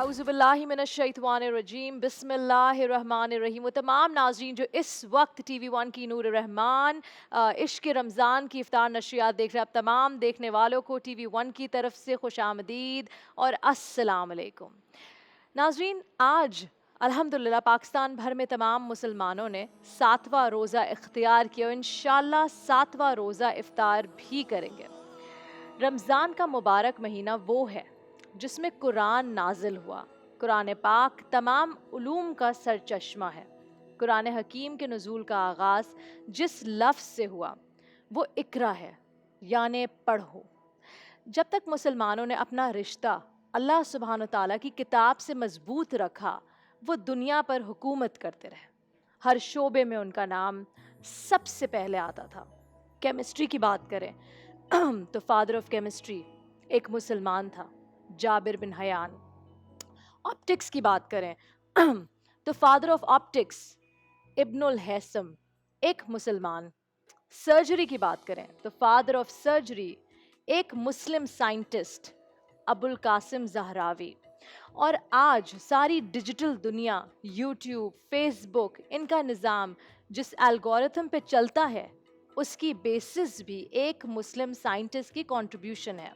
औज़ुबिल्लाहिमिनश्शैतानिर्रजीम बिस्मिल्लाहिर्रहमानिर्रहीम। वो तमाम नाज़रीन जो इस वक्त TV1 की नूर रहमान इश्क रमज़ान की इफ्तार नशरियात देख रहे हैं, आप तमाम देखने वालों को TV1 की तरफ से खुशामदीद और अस्सलाम अलैकुम। नाज़रीन, आज अल्हम्दुलिल्लाह पाकिस्तान भर में तमाम मुसलमानों ने 7वां रोज़ा इख्तियार किया और इंशाअल्लाह 7वां रोज़ा इफ्तार भी करेंगे। रमज़ान का मुबारक महीना वो है जिसमें कुरान नाजिल हुआ। कुरान पाक तमाम उलूम का सरचश्मा है। कुरान हकीम के नुज़ूल का आगाज़ जिस लफ्ज़ से हुआ वो इकरा है, यानी पढ़ो। जब तक मुसलमानों ने अपना रिश्ता अल्लाह सुब्हान ताला की किताब से मजबूत रखा, वो दुनिया पर हुकूमत करते रहे। हर शोबे में उनका नाम सबसे पहले आता था। केमिस्ट्री की बात करें तो फादर ऑफ केमिस्ट्री एक मुसलमान था, जाबिर बिन हयान। ऑप्टिक्स की बात करें तो father of optics Ibnul Haisam एक मुसलमान। सर्जरी की बात करें तो फादर ऑफ सर्जरी एक मुस्लिम साइंटिस्ट अबुल कासिम ज़हरावी। और आज सारी डिजिटल दुनिया, यूट्यूब, फेसबुक, इनका निज़ाम जिस एल्गोरिथम पे चलता है उसकी बेसिस भी एक मुस्लिम साइंटिस्ट की कंट्रीब्यूशन है।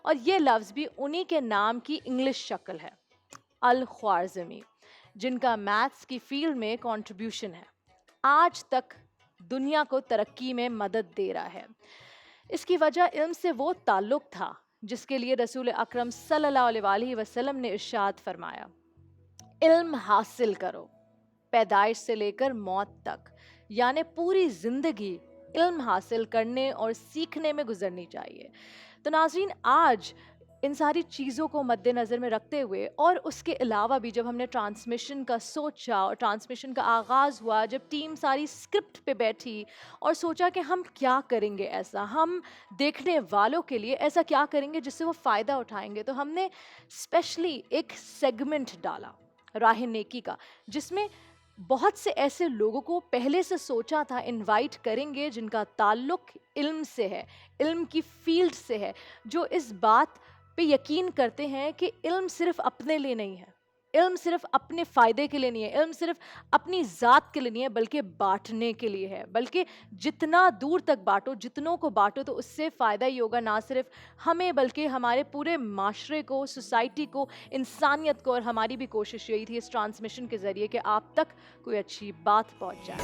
और ये लफ्ज़ भी उन्हीं के नाम की इंग्लिश शक्ल है, अल ख्वारिज़मी, जिनका मैथ्स की फील्ड में कंट्रीब्यूशन है, आज तक दुनिया को तरक्की में मदद दे रहा है। इसकी वजह इल्म से वो ताल्लुक़ था जिसके लिए रसूल अकरम सल्लल्लाहु अलैहि वसल्लम ने इरशाद फरमाया, इल्म हासिल करो पैदाइश से लेकर मौत तक, यानी पूरी ज़िंदगी इल्म हासिल करने और सीखने में गुजरनी चाहिए। तो नाज़रीन, आज इन सारी चीज़ों को मद्देनज़र में रखते हुए और उसके अलावा भी जब हमने ट्रांसमिशन का सोचा और ट्रांसमिशन का आगाज़ हुआ, जब टीम सारी स्क्रिप्ट पे बैठी और सोचा कि हम क्या करेंगे, ऐसा हम देखने वालों के लिए ऐसा क्या करेंगे जिससे वो फ़ायदा उठाएंगे, तो हमने स्पेशली एक सेगमेंट डाला राह नेकी का, जिसमें बहुत से ऐसे लोगों को पहले से सोचा था इनवाइट करेंगे जिनका ताल्लुक़ इल्म से है, इल्म की फील्ड से है, जो इस बात पे यकीन करते हैं कि इल्म सिर्फ अपने लिए नहीं है, इल्म सिर्फ अपने फ़ायदे के लिए नहीं है, इल्म सिर्फ अपनी ज़ात के लिए नहीं है, बल्कि बांटने के लिए है। बल्कि जितना दूर तक बांटो, जितनों को बांटो, तो उससे फ़ायदा ही होगा, ना सिर्फ हमें बल्कि हमारे पूरे माशरे को, सोसाइटी को, इंसानियत को। और हमारी भी कोशिश यही थी इस ट्रांसमिशन के ज़रिए कि आप तक कोई अच्छी बात पहुँच जाए।